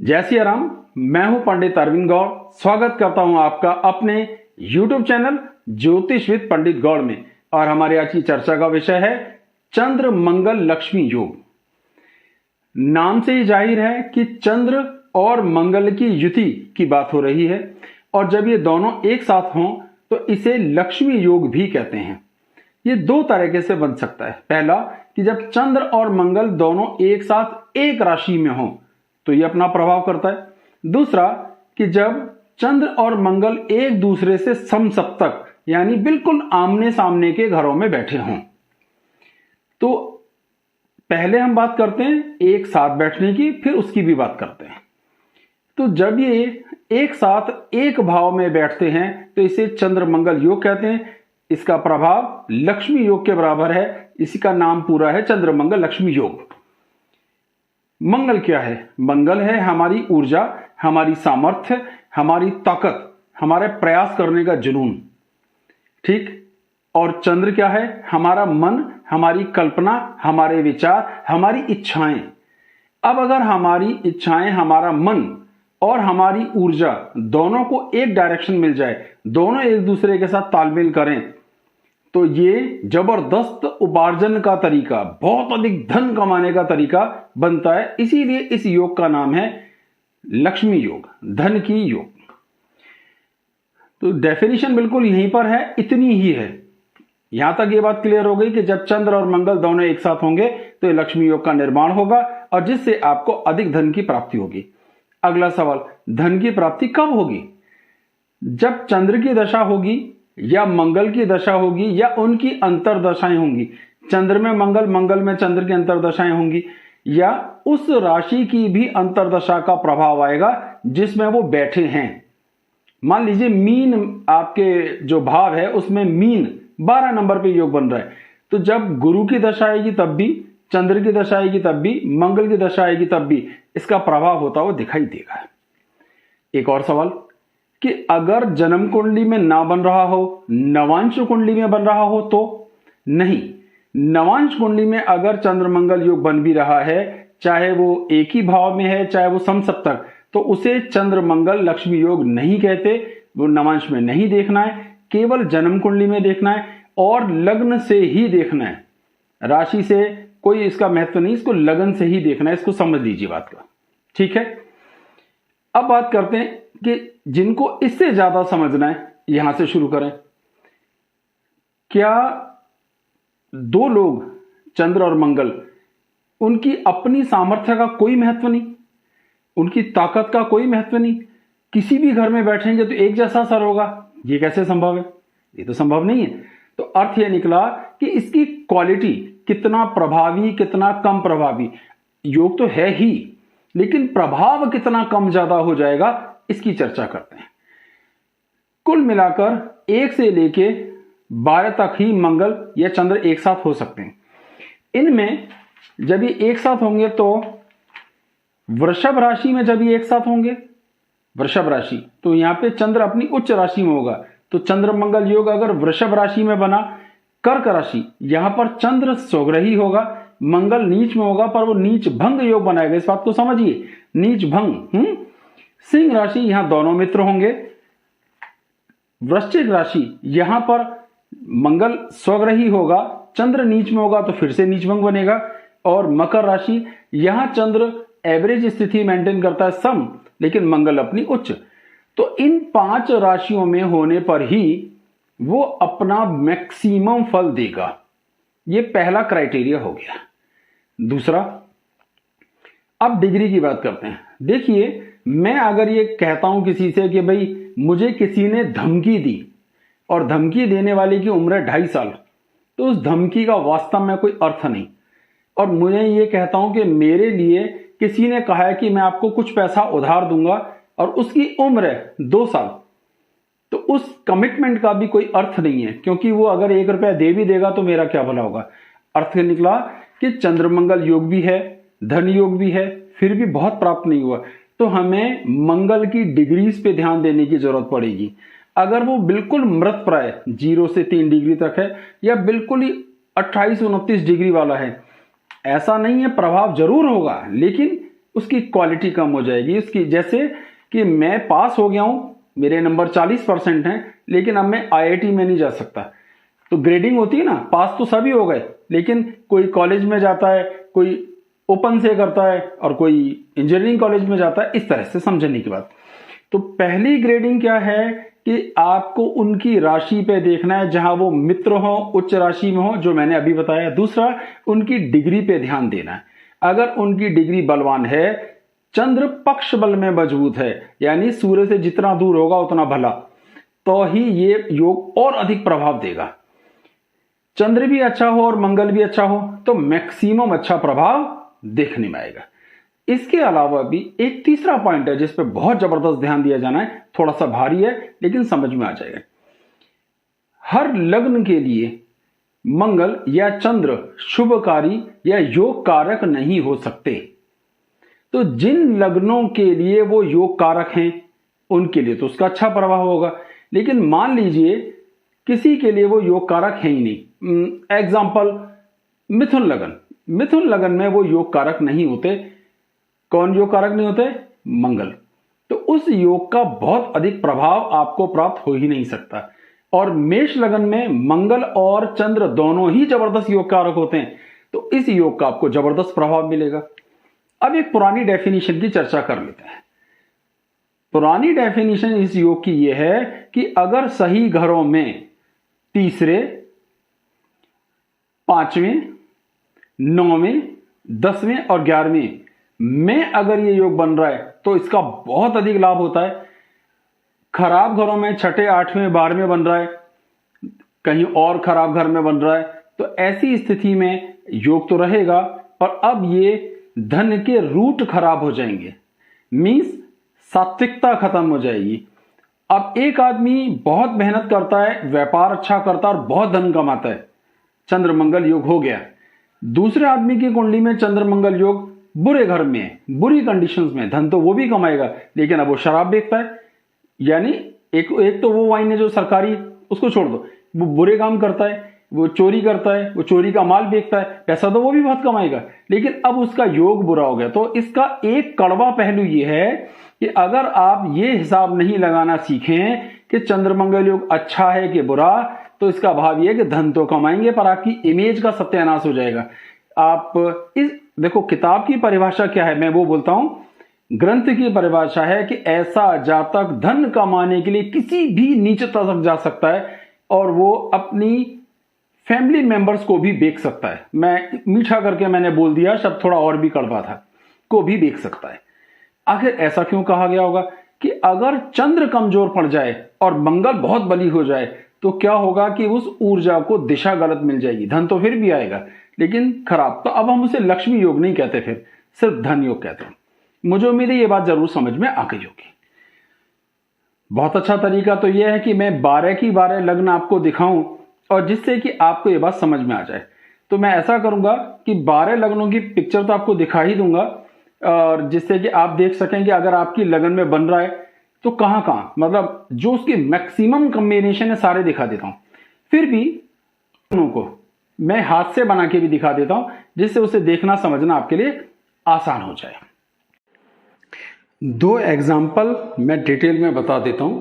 जय सिया राम। मैं हूं पंडित अरविंद गौड़। स्वागत करता हूं आपका अपने YouTube चैनल ज्योतिष विद पंडित गौड़ में। और हमारी आज की चर्चा का विषय है चंद्र मंगल लक्ष्मी योग। नाम से ही जाहिर है कि चंद्र और मंगल की युति की बात हो रही है, और जब ये दोनों एक साथ हों तो इसे लक्ष्मी योग भी कहते हैं। ये दो तरीके से बन सकता है। पहला कि जब चंद्र और मंगल दोनों एक साथ एक राशि में हों तो ये अपना प्रभाव करता है। दूसरा कि जब चंद्र और मंगल एक दूसरे से समसप्तक यानी बिल्कुल आमने सामने के घरों में बैठे हों। तो पहले हम बात करते हैं एक साथ बैठने की, फिर उसकी भी बात करते हैं। तो जब ये एक साथ एक भाव में बैठते हैं तो इसे चंद्र मंगल योग कहते हैं। इसका प्रभाव लक्ष्मी योग के बराबर है। इसी का नाम पूरा है चंद्र मंगल लक्ष्मी योग। मंगल क्या है? मंगल है हमारी ऊर्जा, हमारी सामर्थ्य, हमारी ताकत, हमारे प्रयास करने का जुनून। ठीक। और चंद्र क्या है? हमारा मन, हमारी कल्पना, हमारे विचार, हमारी इच्छाएं। अब अगर हमारी इच्छाएं, हमारा मन और हमारी ऊर्जा दोनों को एक डायरेक्शन मिल जाए, दोनों एक दूसरे के साथ तालमेल करें, तो ये जबरदस्त उपार्जन का तरीका, बहुत अधिक धन कमाने का तरीका बनता है। इसीलिए इस योग का नाम है लक्ष्मी योग, धन की योग। तो डेफिनेशन बिल्कुल यहीं पर है, इतनी ही है। यहां तक ये बात क्लियर हो गई कि जब चंद्र और मंगल दोनों एक साथ होंगे तो ये लक्ष्मी योग का निर्माण होगा, और जिससे आपको अधिक धन की प्राप्ति होगी। अगला सवाल, धन की प्राप्ति कब होगी? जब चंद्र की दशा होगी या मंगल की दशा होगी या उनकी अंतरदशाएं होंगी। चंद्र में मंगल, मंगल में चंद्र की अंतरदशाएं होंगी, या उस राशि की भी अंतरदशा का प्रभाव आएगा जिसमें वो बैठे हैं। मान लीजिए मीन आपके जो भाव है उसमें मीन 12 नंबर पे योग बन रहा है, तो जब गुरु की दशा आएगी तब भी, चंद्र की दशा आएगी तब भी, मंगल की दशा आएगी तब भी इसका प्रभाव होता हुआ दिखाई देगा। एक और सवाल कि अगर जन्म कुंडली में ना बन रहा हो, नवांश कुंडली में बन रहा हो तो? नहीं, नवांश कुंडली में अगर चंद्र मंगल योग बन भी रहा है, चाहे वो एक ही भाव में है चाहे वो समसप्तक, तो उसे चंद्र मंगल लक्ष्मी योग नहीं कहते। वो नवांश में नहीं देखना है, केवल जन्म कुंडली में देखना है और लग्न से ही देखना है। राशि से कोई इसका महत्व नहीं, इसको लगन से ही देखना है। इसको समझ लीजिए बात का। ठीक है। अब बात करते हैं कि जिनको इससे ज्यादा समझना है, यहां से शुरू करें। क्या दो लोग, चंद्र और मंगल, उनकी अपनी सामर्थ्य का कोई महत्व नहीं, उनकी ताकत का कोई महत्व नहीं, किसी भी घर में बैठेंगे तो एक जैसा असर होगा? ये कैसे संभव है? ये तो संभव नहीं है। तो अर्थ यह निकला कि इसकी क्वालिटी कितना प्रभावी, कितना कम प्रभावी। योग तो है ही, लेकिन प्रभाव कितना कम ज्यादा हो जाएगा, इसकी चर्चा करते हैं। कुल मिलाकर 1 से लेके 12 तक ही मंगल या चंद्र एक साथ हो सकते हैं। इनमें जब ये एक साथ होंगे तो वृषभ राशि में जब ये एक साथ होंगे, वृषभ राशि, तो यहां पे चंद्र अपनी उच्च राशि में होगा। तो चंद्र मंगल योग अगर वृषभ राशि में बना, कर्क राशि, यहां पर चंद्र स्वग्रही होगा, मंगल नीच में होगा, पर वो नीच भंग योग बनाएगा। इस बात को समझिए, नीच भंग। सिंह राशि, यहां दोनों मित्र होंगे। वृश्चिक राशि, यहां पर मंगल स्वग्रही होगा, चंद्र नीच में होगा तो फिर से नीच भंग बनेगा। और मकर राशि, यहां चंद्र एवरेज स्थिति मेंटेन करता है, सम, लेकिन मंगल अपनी उच्च। तो इन 5 राशियों में होने पर ही वो अपना मैक्सिमम फल देगा। ये पहला क्राइटेरिया हो गया। दूसरा, अब डिग्री की बात करते हैं। देखिए, मैं अगर ये कहता हूं किसी से कि भाई मुझे किसी ने धमकी दी, और धमकी देने वाले की उम्र है 2.5 साल, तो उस धमकी का वास्तव में कोई अर्थ नहीं। और मुझे ये कहता हूं कि मेरे लिए किसी ने कहा है कि मैं आपको कुछ पैसा उधार दूंगा, और उसकी उम्र है 2 साल, तो उस कमिटमेंट का भी कोई अर्थ नहीं है, क्योंकि वो अगर 1 रुपया दे भी देगा तो मेरा क्या भला होगा। अर्थ निकला कि चंद्रमंगल योग भी है, धन योग भी है, फिर भी बहुत प्राप्त नहीं हुआ। तो हमें मंगल की डिग्रीज पे ध्यान देने की जरूरत पड़ेगी। अगर वो बिल्कुल मृत प्राय 0 से 3 डिग्री तक है, या बिल्कुल ही 28-29 डिग्री वाला है, ऐसा नहीं है, प्रभाव जरूर होगा, लेकिन उसकी क्वालिटी कम हो जाएगी। उसकी जैसे कि मैं पास हो गया हूं, मेरे नंबर 40% हैं, लेकिन अब मैं आईआईटी में नहीं जा सकता। तो ग्रेडिंग होती है ना, पास तो सभी हो गए, लेकिन कोई कॉलेज में जाता है, कोई ओपन से करता है और कोई इंजीनियरिंग कॉलेज में जाता है। इस तरह से समझने की बात। तो पहली ग्रेडिंग क्या है कि आपको उनकी राशि पे देखना है, जहां वो मित्र हो, उच्च राशि में हो, जो मैंने अभी बताया। दूसरा, उनकी डिग्री पे ध्यान देना है। अगर उनकी डिग्री बलवान है, चंद्र पक्ष बल में मजबूत है, यानी सूर्य से जितना दूर होगा उतना भला, तो ही ये योग और अधिक प्रभाव देगा। चंद्र भी अच्छा हो और मंगल भी अच्छा हो तो मैक्सिमम अच्छा प्रभाव देखने में आएगा। इसके अलावा भी एक तीसरा पॉइंट है जिस पे बहुत जबरदस्त ध्यान दिया जाना है। थोड़ा सा भारी है लेकिन समझ में आ जाएगा। हर लग्न के लिए मंगल या चंद्र शुभकारी या योग कारक नहीं हो सकते। तो जिन लग्नों के लिए वो योग कारक हैं उनके लिए तो उसका अच्छा प्रभाव होगा, लेकिन मान लीजिए किसी के लिए वो योग कारक है ही नहीं। एग्जाम्पल, मिथुन लगन। मिथुन लगन में वो योग कारक नहीं होते। कौन योग कारक नहीं होते? मंगल। तो उस योग का बहुत अधिक प्रभाव आपको प्राप्त हो ही नहीं सकता। और मेष लगन में मंगल और चंद्र दोनों ही जबरदस्त योग कारक होते हैं, तो इस योग का आपको जबरदस्त प्रभाव मिलेगा। अब एक पुरानी डेफिनेशन की चर्चा कर लेते हैं। पुरानी डेफिनेशन इस योग की यह है कि अगर सही घरों में तीसरे, पांचवें, 9वें, 10वें और 11वें में अगर ये योग बन रहा है तो इसका बहुत अधिक लाभ होता है। खराब घरों में छठे, 8वें, 12वें बन रहा है, कहीं और खराब घर में बन रहा है, तो ऐसी स्थिति में योग तो रहेगा, पर अब ये धन के रूट खराब हो जाएंगे। मींस सात्विकता खत्म हो जाएगी। अब एक आदमी बहुत मेहनत करता है, व्यापार अच्छा करता है और बहुत धन कमाता है, चंद्र मंगल योग हो गया। दूसरे आदमी की कुंडली में चंद्र मंगल योग बुरे घर में है, बुरी कंडीशंस में, धन तो वो भी कमाएगा लेकिन अब वो शराब बेचता है। यानी एक तो वो वाइन है जो सरकारी, उसको छोड़ दो, वो बुरे काम करता है, वो चोरी करता है, वो चोरी का माल बेचता है, पैसा तो वो भी बहुत कमाएगा, लेकिन अब उसका योग बुरा हो गया। तो इसका एक कड़वा पहलू ये है कि अगर आप ये हिसाब नहीं लगाना सीखें कि चंद्रमंगल योग अच्छा है कि बुरा, तो इसका भाव ये है कि धन तो कमाएंगे पर आपकी इमेज का सत्यानाश हो जाएगा। आप इस देखो, किताब की परिभाषा क्या है, मैं वो बोलता हूं। ग्रंथ की परिभाषा है कि ऐसा जातक धन कमाने के लिए किसी भी नीचता तक जा सकता है और वो अपनी फैमिली मेंबर्स को भी बेच सकता है। मैं मीठा करके मैंने बोल दिया, शब्द थोड़ा और भी कड़वा था, को भी बेच सकता है। आखिर ऐसा क्यों कहा गया होगा कि अगर चंद्र कमजोर पड़ जाए और मंगल बहुत बली हो जाए तो क्या होगा कि उस ऊर्जा को दिशा गलत मिल जाएगी। धन तो फिर भी आएगा लेकिन खराब। तो अब हम उसे लक्ष्मी योग नहीं कहते, फिर सिर्फ धन योग कहते हैं। मुझे उम्मीद है ये बात जरूर समझ में आ गई होगी। बहुत अच्छा तरीका तो यह है कि मैं 12 की 12 लग्न आपको दिखाऊं और जिससे कि आपको ये बात समझ में आ जाए। तो मैं ऐसा करूंगा कि 12 लग्नों की पिक्चर तो आपको दिखा ही दूंगा, और जिससे कि आप देख सकें कि अगर आपकी लगन में बन रहा है तो कहां कहां, मतलब जो उसकी मैक्सिमम कॉम्बिनेशन है सारे दिखा देता हूं। फिर भी को मैं हाथ से बना के भी दिखा देता हूं जिससे उसे देखना समझना आपके लिए आसान हो जाए। 2 एग्जाम्पल मैं डिटेल में बता देता हूं,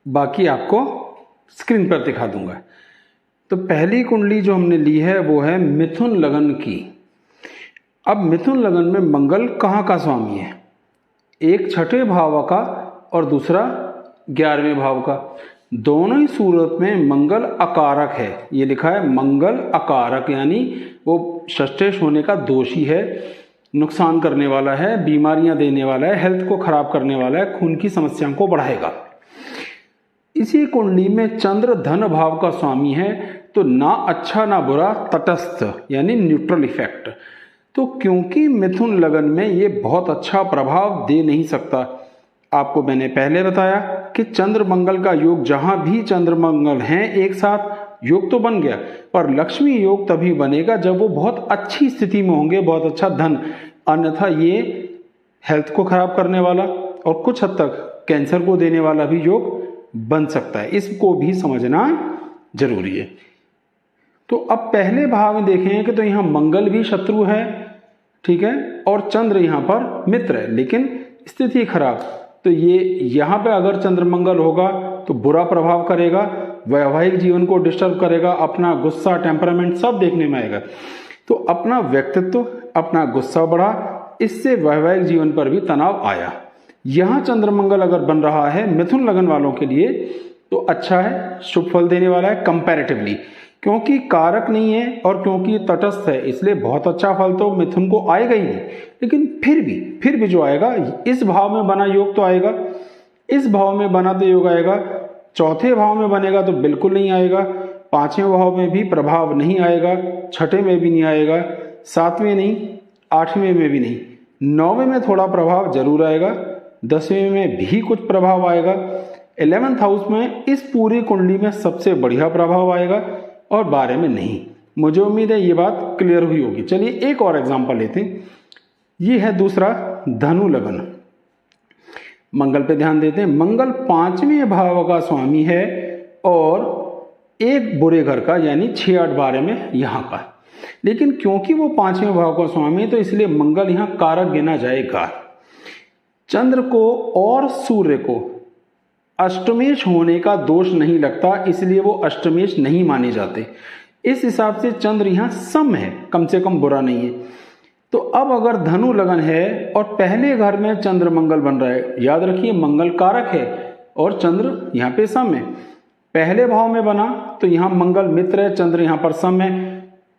बाकी आपको स्क्रीन पर दिखा दूंगा। तो पहली कुंडली जो हमने ली है वो है मिथुन लगन की। अब मिथुन लगन में मंगल कहाँ का स्वामी है? एक छठे भाव का और दूसरा 11वें भाव का। दोनों ही सूरत में मंगल अकारक है। ये लिखा है मंगल अकारक, यानी वो षष्ठेश होने का दोषी है, नुकसान करने वाला है, बीमारियां देने वाला है, हेल्थ को खराब करने वाला है, खून की समस्याओं को बढ़ाएगा। इसी कुंडली में चंद्र धन भाव का स्वामी है, तो ना अच्छा ना बुरा, तटस्थ यानी न्यूट्रल इफेक्ट। तो क्योंकि मिथुन लगन में ये बहुत अच्छा प्रभाव दे नहीं सकता। आपको मैंने पहले बताया कि चंद्र मंगल का योग, जहां भी चंद्र मंगल हैं एक साथ, योग तो बन गया, पर लक्ष्मी योग तभी बनेगा जब वो बहुत अच्छी स्थिति में होंगे, बहुत अच्छा धन। अन्यथा ये हेल्थ को खराब करने वाला और कुछ हद तक कैंसर को देने वाला भी योग बन सकता है। इसको भी समझना जरूरी है। तो अब पहले भाव में देखें कि तो यहां मंगल भी शत्रु है, ठीक है, और चंद्र यहाँ पर मित्र है लेकिन स्थिति खराब, तो ये यहाँ पे अगर चंद्रमंगल होगा तो बुरा प्रभाव करेगा, वैवाहिक जीवन को डिस्टर्ब करेगा, अपना गुस्सा टेम्परामेंट सब देखने में आएगा। तो अपना व्यक्तित्व, अपना गुस्सा बढ़ा, इससे वैवाहिक जीवन पर भी तनाव आया। यहाँ चंद्रमंगल अगर बन रहा है मिथुन लगन वालों के लिए तो अच्छा है, शुभ फल देने वाला है कंपैरेटिवली, क्योंकि कारक नहीं है और क्योंकि तटस्थ है, इसलिए बहुत अच्छा फल तो मिथुन को आएगा ही नहीं। लेकिन फिर भी जो आएगा, इस भाव में बना योग तो आएगा, इस भाव में बना तो योग आएगा। चौथे भाव में बनेगा तो बिल्कुल नहीं आएगा, पांचवें भाव में भी प्रभाव नहीं आएगा, छठे में भी नहीं आएगा, सातवें नहीं, आठवें में भी नहीं, नौवें में थोड़ा प्रभाव जरूर आएगा, 10वें में भी कुछ प्रभाव आएगा, 11th हाउस में इस पूरी कुंडली में सबसे बढ़िया प्रभाव आएगा और 12 में नहीं। मुझे उम्मीद है ये बात क्लियर हुई होगी। चलिए एक और एग्जांपल लेते हैं। ये है दूसरा धनु लगन। मंगल पे ध्यान देते हैं। मंगल 5वें भाव का स्वामी है और एक बुरे घर का, यानी 6, 8, 12 में यहाँ का। लेकिन क्योंकि वो 5वें भाव का स्वामी है तो इसलिए मंगल यहाँ कारक गिना जाएगा। चंद्र को और सूर्य को अष्टमेश होने का दोष नहीं लगता, इसलिए वो अष्टमेश नहीं माने जाते। इस हिसाब से चंद्र यहाँ सम है, कम से कम बुरा नहीं है। तो अब अगर धनु लगन है और पहले घर में चंद्र मंगल बन रहा है, याद रखिए मंगल कारक है और चंद्र यहाँ पे सम है। पहले भाव में बना तो यहाँ मंगल मित्र है, चंद्र यहाँ पर सम है,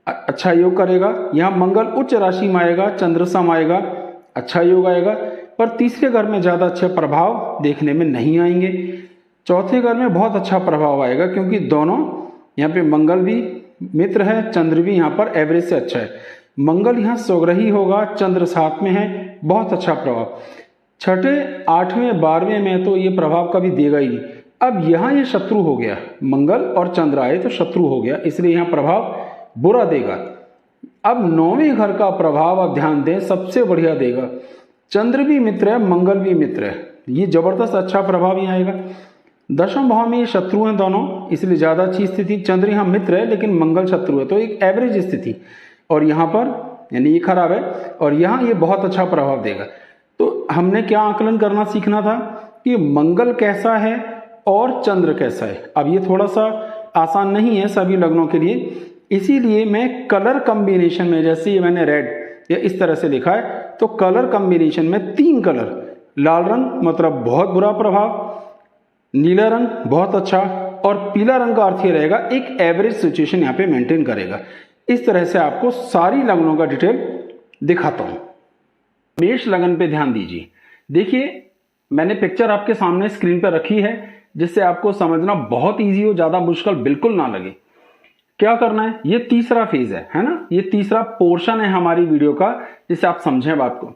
अच्छा योग करेगा। यहाँ मंगल उच्च राशि में आएगा, चंद्र सम आएगा, अच्छा योग आएगा। पर तीसरे घर में ज्यादा अच्छे प्रभाव देखने में नहीं आएंगे। चौथे घर में बहुत अच्छा प्रभाव आएगा क्योंकि दोनों यहाँ पे मंगल भी मित्र है, चंद्र भी यहाँ पर एवरेज से अच्छा है। मंगल यहाँ स्वग्रही होगा, चंद्र साथ में है, बहुत अच्छा प्रभाव। छठे, 8वें, 12वें में तो ये प्रभाव कभी देगा ही नहीं। अब यहाँ ये शत्रु हो गया, मंगल और चंद्र आए तो शत्रु हो गया, इसलिए यहाँ प्रभाव बुरा देगा। अब 9वें घर का प्रभाव आप ध्यान दें, सबसे बढ़िया देगा। चंद्र भी मित्र है, मंगल भी मित्र है, ये जबरदस्त अच्छा प्रभाव ही आएगा। 10वें भाव में ये शत्रु हैं दोनों, इसलिए ज्यादा अच्छी स्थिति। चंद्र यहाँ मित्र है लेकिन मंगल शत्रु है, तो एक एवरेज स्थिति। और यहाँ पर यानी ये खराब है और यहाँ ये बहुत अच्छा प्रभाव देगा। तो हमने क्या आकलन करना सीखना था कि मंगल कैसा है और चंद्र कैसा है। अब ये थोड़ा सा आसान नहीं है सभी लग्नों के लिए, इसीलिए मैं कलर कॉम्बिनेशन में, जैसे ये मैंने रेड या इस तरह से लिखा है, तो कलर कॉम्बिनेशन में 3 कलर, लाल रंग मतलब बहुत बुरा प्रभाव, नीला रंग बहुत अच्छा और पीला रंग का अर्थ ये रहेगा एक एवरेज सिचुएशन यहाँ पे मेंटेन करेगा। इस तरह से आपको सारी लग्नों का डिटेल दिखाता हूं। मेष लगन पे ध्यान दीजिए। देखिए मैंने पिक्चर आपके सामने स्क्रीन पर रखी है जिससे आपको समझना बहुत इजी हो, ज्यादा मुश्किल बिल्कुल ना लगे। क्या करना है, ये तीसरा फेज है ना, ये तीसरा पोर्शन है हमारी वीडियो का, जिससे आप समझें बात को।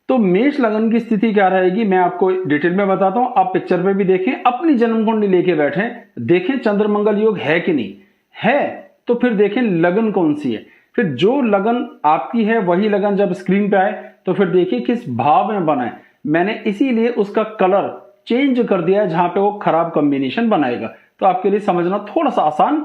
तो मेष लगन की स्थिति क्या रहेगी मैं आपको डिटेल में बताता हूं, आप पिक्चर पे भी देखें, अपनी जन्म कुंडली लेके बैठें, देखें चंद्र मंगल योग है कि नहीं है, तो फिर देखें लगन कौन सी है। फिर जो लगन आपकी है वही लगन जब स्क्रीन पे आए तो फिर देखिए किस भाव में बना है। मैंने इसीलिए उसका कलर चेंज कर दिया है जहां पे वो खराब कॉम्बिनेशन बनाएगा, तो आपके लिए समझना थोड़ा सा आसान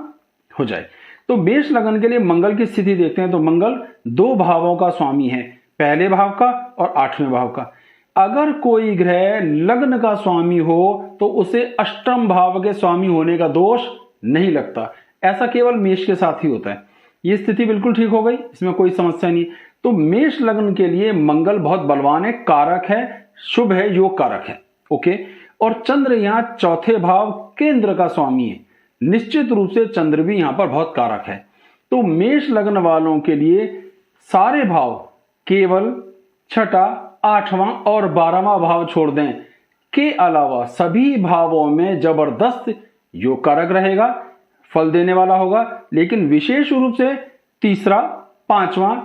हो जाए। तो मेष लगन के लिए मंगल की स्थिति देखते हैं। तो मंगल 2 भावों का स्वामी है, पहले भाव का और 8वें भाव का। अगर कोई ग्रह लग्न का स्वामी हो तो उसे अष्टम भाव के स्वामी होने का दोष नहीं लगता, ऐसा केवल मेष के साथ ही होता है। ये स्थिति बिल्कुल ठीक हो गई, इसमें कोई समस्या नहीं। तो मेष लग्न के लिए मंगल बहुत बलवान है, कारक है, शुभ है, योग कारक है, ओके। और चंद्र यहां चौथे भाव केंद्र का स्वामी है, निश्चित रूप से चंद्र भी यहां पर बहुत कारक है। तो मेष लग्न वालों के लिए सारे भाव केवल छठा, 8वां और 12वां भाव छोड़ दें के अलावा सभी भावों में जबरदस्त योग कारक रहेगा, फल देने वाला होगा। लेकिन विशेष रूप से तीसरा, 5वां,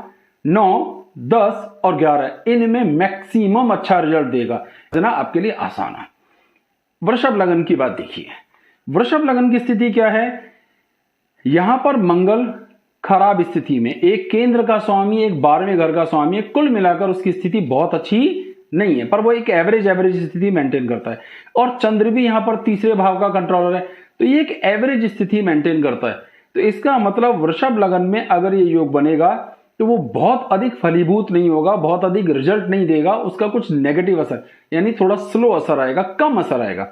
9, 10 और 11 इनमें मैक्सिमम अच्छा रिजल्ट देगा, इतना आपके लिए आसान है। वृषभ लगन की बात देखिए। वृषभ लगन की स्थिति क्या है, यहां पर मंगल खराब स्थिति में, एक केंद्र का स्वामी, एक 12वें घर का स्वामी है, कुल मिलाकर उसकी स्थिति बहुत अच्छी नहीं है, पर वो एक एवरेज स्थिति मेंटेन करता है। और चंद्र भी यहां पर तीसरे भाव का कंट्रोलर है, तो ये एक एवरेज स्थिति मेंटेन करता है। तो इसका मतलब वृषभ लगन में अगर ये योग बनेगा तो वो बहुत अधिक फलीभूत नहीं होगा, बहुत अधिक रिजल्ट नहीं देगा, उसका कुछ नेगेटिव असर यानी थोड़ा स्लो असर आएगा, कम असर आएगा।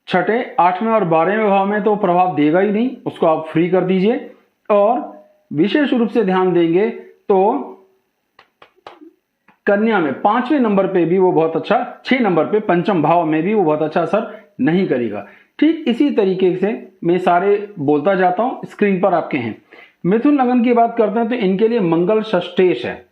छठे, 8वें और 12वें भाव में तो प्रभाव देगा ही नहीं, उसको आप फ्री कर दीजिए। और विशेष रूप से ध्यान देंगे तो कन्या में 5वें नंबर पे भी वो बहुत अच्छा, 6 नंबर पे पंचम भाव में भी वो बहुत अच्छा असर नहीं करेगा। ठीक इसी तरीके से मैं सारे बोलता जाता हूं, स्क्रीन पर आपके हैं। मिथुन लगन की बात करते हैं तो इनके लिए मंगल षष्ठेश है,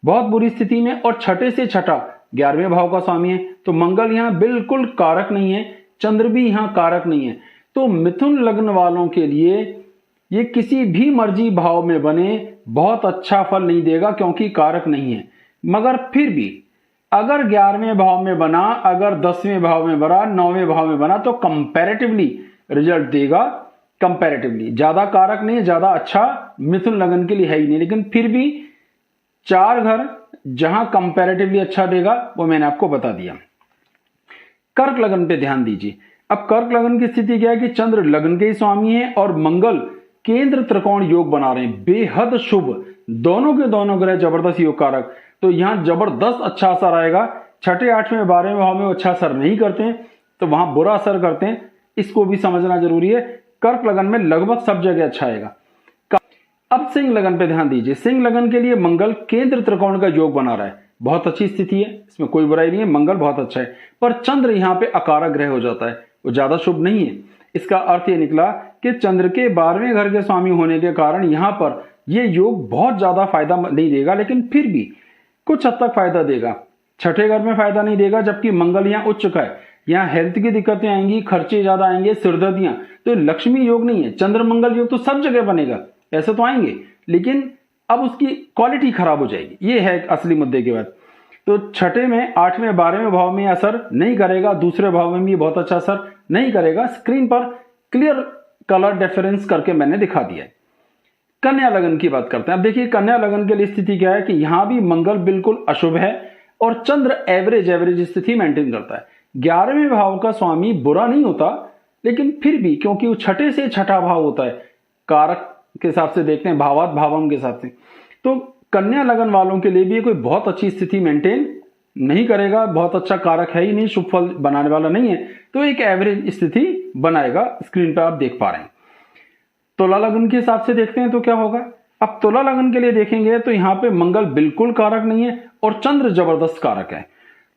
बहुत बुरी स्थिति में, और छठे से छठा 11वें भाव का स्वामी है, तो मंगल यहां बिल्कुल कारक नहीं है, चंद्र भी यहां कारक नहीं है। तो मिथुन लग्न वालों के लिए ये किसी भी मर्जी भाव में बने बहुत अच्छा फल नहीं देगा, क्योंकि कारक नहीं है। मगर फिर भी अगर 11वें भाव में बना, अगर 10वें भाव में बना, 9वें भाव में बना, तो कंपैरेटिवली रिजल्ट देगा। कंपैरेटिवली ज्यादा कारक नहीं, ज्यादा अच्छा मिथुन लगन के लिए है ही नहीं, लेकिन फिर भी 4 घर जहां कंपैरेटिवली अच्छा देगा वो मैंने आपको बता दिया। कर्क लगन पे ध्यान दीजिए। अब कर्क लगन की स्थिति क्या है कि चंद्र लगन के ही स्वामी है और मंगल केंद्र त्रिकोण योग बना रहे हैं, बेहद शुभ, दोनों के दोनों ग्रह जबरदस्त योग कारक। तो यहां जबरदस्त अच्छा असर आएगा। छठे, 8वें, 12वें भाव में वो अच्छा असर नहीं करते हैं, तो वहां बुरा असर करते हैं, इसको भी समझना जरूरी है। कर्क लगन में लगभग सब जगह अच्छा आएगा। अब सिंह लगन पे ध्यान दीजिए। सिंह लगन के लिए मंगल केंद्र त्रिकोण का योग बना रहा है, बहुत अच्छी स्थिति है, इसमें कोई बुराई नहीं है, मंगल बहुत अच्छा है। पर चंद्र यहां पे अकारक ग्रह हो जाता है, वो ज्यादा शुभ नहीं है। इसका अर्थ यह निकला कि चंद्र के 12वें घर के स्वामी होने के कारण यहां पर यह योग बहुत ज्यादा फायदा नहीं देगा, लेकिन फिर भी कुछ हद तक फायदा देगा। छठे घर में फायदा नहीं देगा, जबकि मंगल यहां उच्च का है, यहां हेल्थ की दिक्कतें आएंगी, खर्चे ज्यादा आएंगे, सिरदर्दियां। तो लक्ष्मी योग नहीं है, चंद्र मंगल योग तो सब जगह बनेगा, ऐसे तो आएंगे, लेकिन अब उसकी क्वालिटी खराब हो जाएगी, ये है असली मुद्दे की बात। तो छठे में, 8वें, 12वें भाव में असर नहीं करेगा, दूसरे भाव में भी बहुत अच्छा असर नहीं करेगा। स्क्रीन पर क्लियर कलर डिफरेंस करके मैंने दिखा दिया है। कन्या लगन की बात करते हैं। अब देखिए कन्या लगन के लिए स्थिति क्या है कि यहां भी मंगल बिल्कुल अशुभ है और चंद्र एवरेज स्थिति मेंटेन करता है। 11वें भाव का स्वामी बुरा नहीं होता, लेकिन फिर भी क्योंकि वो छठे से छठा भाव होता है, कारक के हिसाब से देखते हैं, भावात भावम के हिसाब से, तो कन्या लगन वालों के लिए भी कोई बहुत अच्छी स्थिति मेंटेन नहीं करेगा, बहुत अच्छा कारक है ही नहीं, शुभ फल बनाने वाला नहीं है, तो एक एवरेज स्थिति बनाएगा। स्क्रीन पर आप देख पा रहे हैं। तुला लगन के हिसाब से देखते हैं तो क्या होगा। अब तुला लगन के लिए देखेंगे तो यहां पे मंगल बिल्कुल कारक नहीं है और चंद्र जबरदस्त कारक है,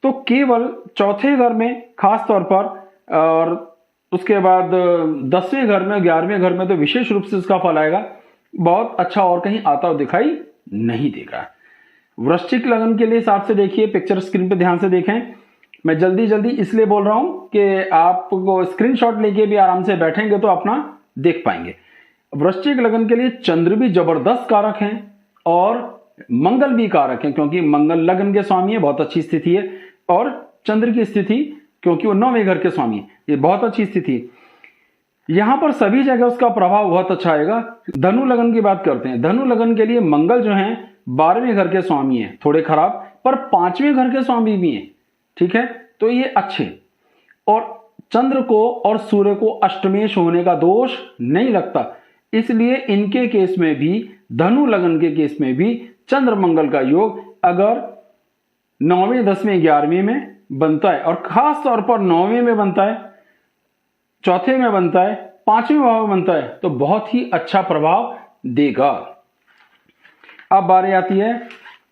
तो केवल चौथे घर में खास तौर पर, और उसके बाद 10वें घर में, 11वें घर में तो विशेष रूप से इसका फल आएगा, बहुत अच्छा और कहीं आता हुआ दिखाई नहीं देगा। वृश्चिक लगन के लिए हिसाब से देखिए, पिक्चर स्क्रीन पे ध्यान से देखें। मैं जल्दी जल्दी इसलिए बोल रहा हूं कि आपको स्क्रीनशॉट लेके भी आराम से बैठेंगे तो अपना देख पाएंगे। वृश्चिक लगन के लिए चंद्र भी जबरदस्त कारक हैं और मंगल भी कारक है, क्योंकि मंगल लगन के स्वामी है, बहुत अच्छी स्थिति है, और चंद्र की स्थिति क्योंकि वो 9वें घर के स्वामी है, ये बहुत अच्छी स्थिति है। यहां पर सभी जगह उसका प्रभाव बहुत अच्छा आएगा। धनु लगन की बात करते हैं। धनु लगन के लिए मंगल जो है 12वें घर के स्वामी है, थोड़े खराब, पर 5वें घर के स्वामी भी है, ठीक है, तो ये अच्छे। और चंद्र को और सूर्य को अष्टमेश होने का दोष नहीं लगता, इसलिए इनके केस में भी, धनु लगन के केस में भी चंद्र मंगल का योग अगर 9वें, 10वें, 11वें में बनता है, और खास तौर पर 9वें में बनता है, चौथे में बनता है, 5वें भाव में बनता है, तो बहुत ही अच्छा प्रभाव देगा। अब बारी आती है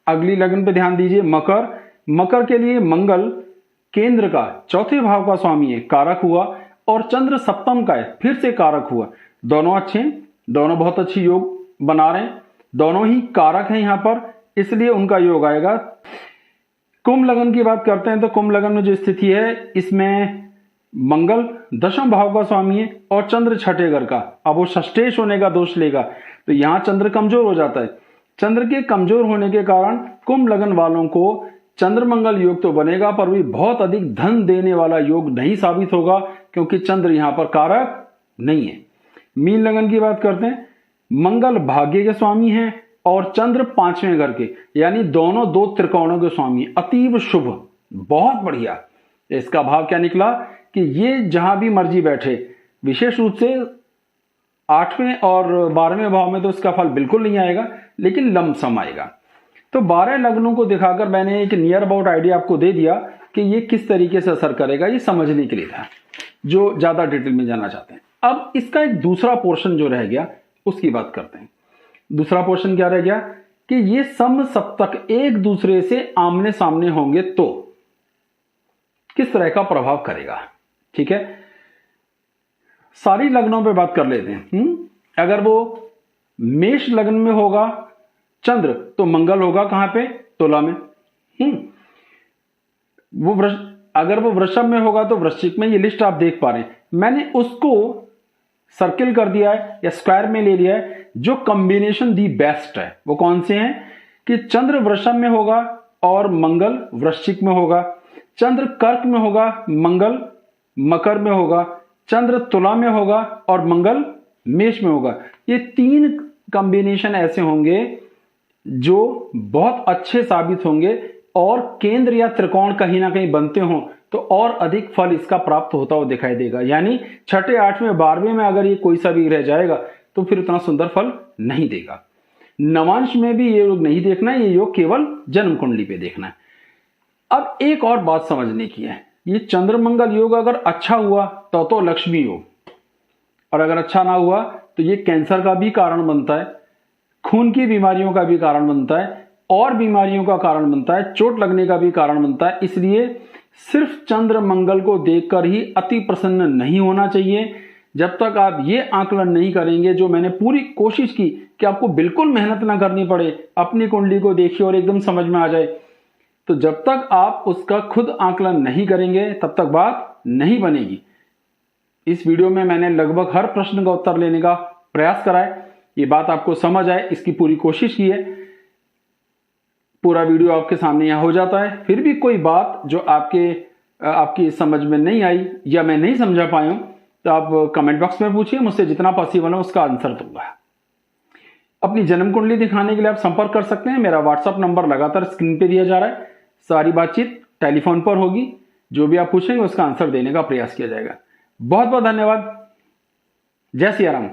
अगली लगन पे ध्यान दीजिए, मकर। मकर के लिए मंगल केंद्र का चौथे भाव का स्वामी है, कारक हुआ, और चंद्र सप्तम का है, फिर से कारक हुआ। दोनों अच्छे हैं, दोनों बहुत अच्छी योग बना रहे हैं, दोनों ही कारक हैं यहां पर, इसलिए उनका योग आएगा। कुंभ लगन की बात करते हैं तो कुंभ लगन में जो स्थिति है, इसमें मंगल 10वें भाव का स्वामी है और चंद्र छठे घर का, अब वो षष्ठेश होने का दोष लेगा, तो यहां चंद्र कमजोर हो जाता है। चंद्र के कमजोर होने के कारण कुंभ लगन वालों को चंद्र मंगल योग तो बनेगा, पर भी बहुत अधिक धन देने वाला योग नहीं साबित होगा, क्योंकि चंद्र यहां पर कारक नहीं है। मीन लगन की बात करते हैं। मंगल भाग्य के स्वामी हैं और चंद्र 5वें घर के, यानी दोनों 2 त्रिकोणों के स्वामी, अतीव शुभ, बहुत बढ़िया। इसका भाव क्या निकला कि ये जहां भी मर्जी बैठे, विशेष रूप से 8वें और 12वें भाव में तो इसका फल बिल्कुल नहीं आएगा, लेकिन लमसम आएगा। तो 12 लग्नों को दिखाकर मैंने एक नियर अबाउट आइडिया आपको दे दिया कि ये किस तरीके से असर करेगा, ये समझने के लिए था जो ज्यादा डिटेल में जानना चाहते हैं। अब इसका एक दूसरा पोर्शन जो रह गया उसकी बात करते हैं। दूसरा पोर्शन क्या रह गया कि ये सम सप्तक एक दूसरे से आमने सामने होंगे तो किस तरह का प्रभाव करेगा। ठीक है, सारी लग्नों पे बात कर लेते हैं। अगर वो मेष लग्न में होगा चंद्र तो मंगल होगा कहां पे, तुला में। अगर वो वृषभ में होगा तो वृश्चिक में। ये लिस्ट आप देख पा रहे हैं, मैंने उसको सर्किल कर दिया है या स्क्वायर में ले लिया है। जो कॉम्बिनेशन दी बेस्ट है वो कौन से हैं कि चंद्र वृषभ में होगा और मंगल वृश्चिक में होगा, चंद्र कर्क में होगा, मंगल मकर में होगा, चंद्र तुला में होगा और मंगल मेष में होगा। ये 3 कॉम्बिनेशन ऐसे होंगे जो बहुत अच्छे साबित होंगे और केंद्र या त्रिकोण कहीं ना कहीं बनते हों तो और अधिक फल इसका प्राप्त होता हुआ दिखाई देगा। यानी 6ठे 8वें 12वें में अगर ये कोई सा भी रह जाएगा तो फिर उतना सुंदर फल नहीं देगा। नवांश में भी ये योग नहीं देखना है, ये योग केवल जन्म कुंडली पे देखना है। अब एक और बात समझने की है, ये चंद्र मंगल योग अगर अच्छा हुआ तो लक्ष्मी योग, और अगर अच्छा ना हुआ तो ये कैंसर का भी कारण बनता है, खून की बीमारियों का भी कारण बनता है, और बीमारियों का कारण बनता है, चोट लगने का भी कारण बनता है। इसलिए सिर्फ चंद्र मंगल को देखकर ही अति प्रसन्न नहीं होना चाहिए। जब तक आप ये आकलन नहीं करेंगे, जो मैंने पूरी कोशिश की कि आपको बिल्कुल मेहनत ना करनी पड़े, अपनी कुंडली को देखिए और एकदम समझ में आ जाए, तो जब तक आप उसका खुद आकलन नहीं करेंगे तब तक बात नहीं बनेगी। इस वीडियो में मैंने लगभग हर प्रश्न का उत्तर लेने का प्रयास करा है, ये बात आपको समझ आए इसकी पूरी कोशिश की है। पूरा वीडियो आपके सामने यहां हो जाता है, फिर भी कोई बात जो आपकी समझ में नहीं आई या मैं नहीं समझा पाया हूं तो आप कमेंट बॉक्स में पूछिए, मुझसे जितना पॉसिबल है उसका आंसर दूंगा। अपनी जन्म कुंडली दिखाने के लिए आप संपर्क कर सकते हैं। मेरा व्हाट्सएप नंबर लगातार स्क्रीन पे दिया जा रहा है। सारी बातचीत टेलीफोन पर होगी, जो भी आप पूछेंगे उसका आंसर देने का प्रयास किया जाएगा। बहुत बहुत धन्यवाद। जय सिया राम।